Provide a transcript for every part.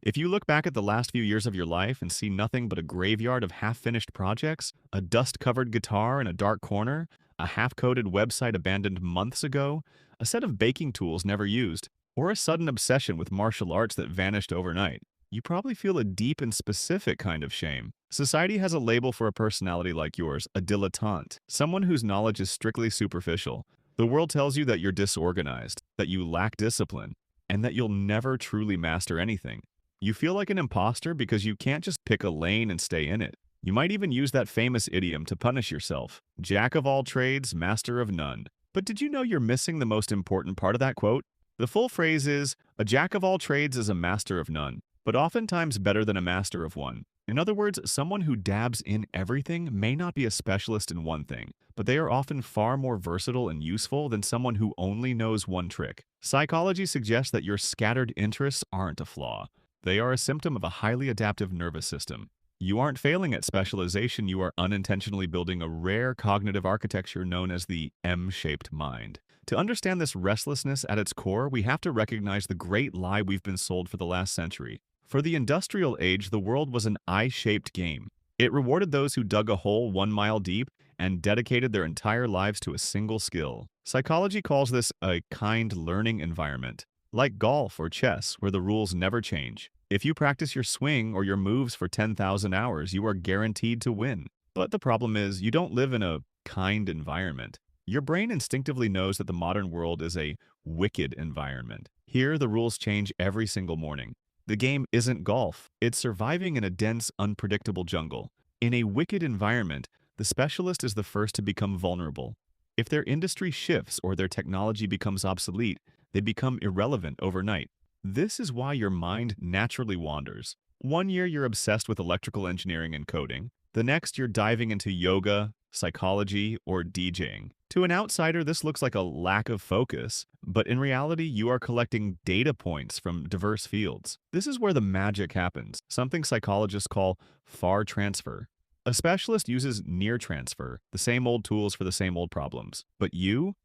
If you look back at the last few years of your life and see nothing but a graveyard of half-finished projects, a dust-covered guitar in a dark corner, a half-coded website abandoned months ago, a set of baking tools never used, or a sudden obsession with martial arts that vanished overnight, you probably feel a deep and specific kind of shame. Society has a label for a personality like yours, a dilettante, someone whose knowledge is strictly superficial. The world tells you that you're disorganized, that you lack discipline, and that you'll never truly master anything. You feel like an imposter because you can't just pick a lane and stay in it. You might even use that famous idiom to punish yourself. Jack of all trades, master of none. But did you know you're missing the most important part of that quote? The full phrase is, a jack of all trades is a master of none, but oftentimes better than a master of one. In other words, someone who dabs in everything may not be a specialist in one thing, but they are often far more versatile and useful than someone who only knows one trick. Psychology suggests that your scattered interests aren't a flaw. They are a symptom of a highly adaptive nervous system. You aren't failing at specialization, you are unintentionally building a rare cognitive architecture known as the M-shaped mind. To understand this restlessness at its core, we have to recognize the great lie we've been sold for the last century. For the industrial age, the world was an I-shaped game. It rewarded those who dug a hole 1 mile deep and dedicated their entire lives to a single skill. Psychology calls this a kind learning environment, like golf or chess, where the rules never change. If you practice your swing or your moves for 10,000 hours, you are guaranteed to win. But the problem is, you don't live in a kind environment. Your brain instinctively knows that the modern world is a wicked environment. Here, the rules change every single morning. The game isn't golf, it's surviving in a dense, unpredictable jungle. In a wicked environment, the specialist is the first to become vulnerable. If their industry shifts or their technology becomes obsolete, they become irrelevant overnight. This is why your mind naturally wanders. One year you're obsessed with electrical engineering and coding. The next you're diving into yoga, psychology, or DJing. To an outsider, this looks like a lack of focus, but in reality, you are collecting data points from diverse fields. This is where the magic happens, something psychologists call far transfer. A specialist uses near transfer, the same old tools for the same old problems. But you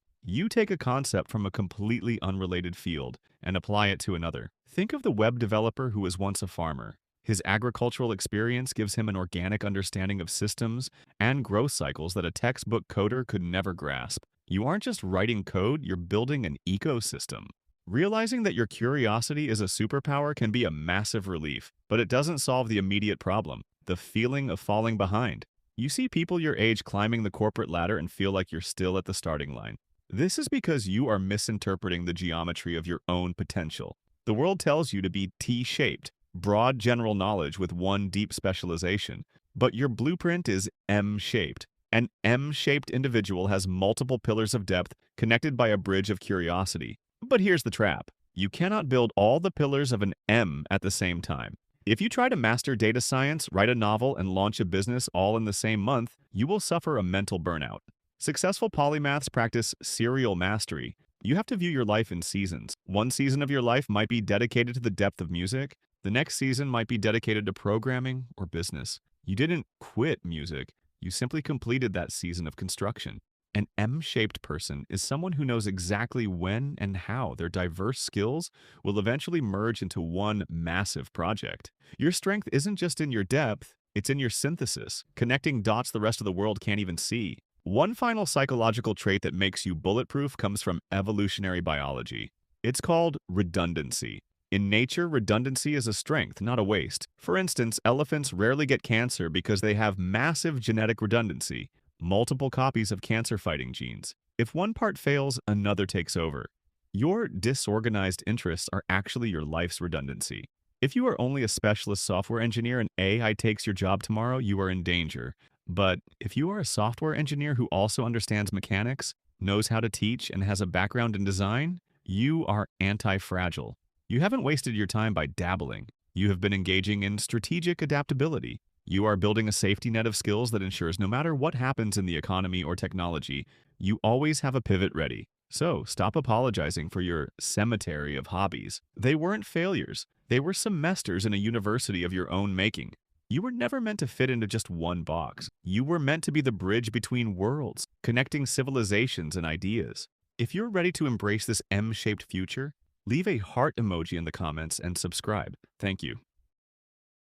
take a concept from a completely unrelated field and apply it to another. Think of the web developer who was once a farmer. His agricultural experience gives him an organic understanding of systems and growth cycles that a textbook coder could never grasp. You aren't just writing code, you're building an ecosystem. Realizing that your curiosity is a superpower can be a massive relief, but it doesn't solve the immediate problem, the feeling of falling behind. You see people your age climbing the corporate ladder and feel like you're still at the starting line. This is because you are misinterpreting the geometry of your own potential. The world tells you to be T-shaped, broad general knowledge with one deep specialization, but your blueprint is M-shaped. An M-shaped individual has multiple pillars of depth connected by a bridge of curiosity. But here's the trap. You cannot build all the pillars of an M at the same time. If you try to master data science, write a novel, and launch a business all in the same month, you will suffer a mental burnout. Successful polymaths practice serial mastery. You have to view your life in seasons. One season of your life might be dedicated to the depth of music. The next season might be dedicated to programming or business. You didn't quit music. You simply completed that season of construction. An M-shaped person is someone who knows exactly when and how their diverse skills will eventually merge into one massive project. Your strength isn't just in your depth, it's in your synthesis, connecting dots the rest of the world can't even see. One final psychological trait that makes you bulletproof comes from evolutionary biology. It's called redundancy. In nature, redundancy is a strength, not a waste. For instance, elephants rarely get cancer because they have massive genetic redundancy, multiple copies of cancer-fighting genes. If one part fails, another takes over. Your disorganized interests are actually your life's redundancy. If you are only a specialist software engineer and AI takes your job tomorrow, you are in danger. But if you are a software engineer who also understands mechanics, knows how to teach, and has a background in design, you are anti-fragile. You haven't wasted your time by dabbling. You have been engaging in strategic adaptability. You are building a safety net of skills that ensures no matter what happens in the economy or technology, you always have a pivot ready. So stop apologizing for your cemetery of hobbies. They weren't failures. They were semesters in a university of your own making. You were never meant to fit into just one box. You were meant to be the bridge between worlds, connecting civilizations and ideas. If you're ready to embrace this M-shaped future, leave a heart emoji in the comments and subscribe. Thank you.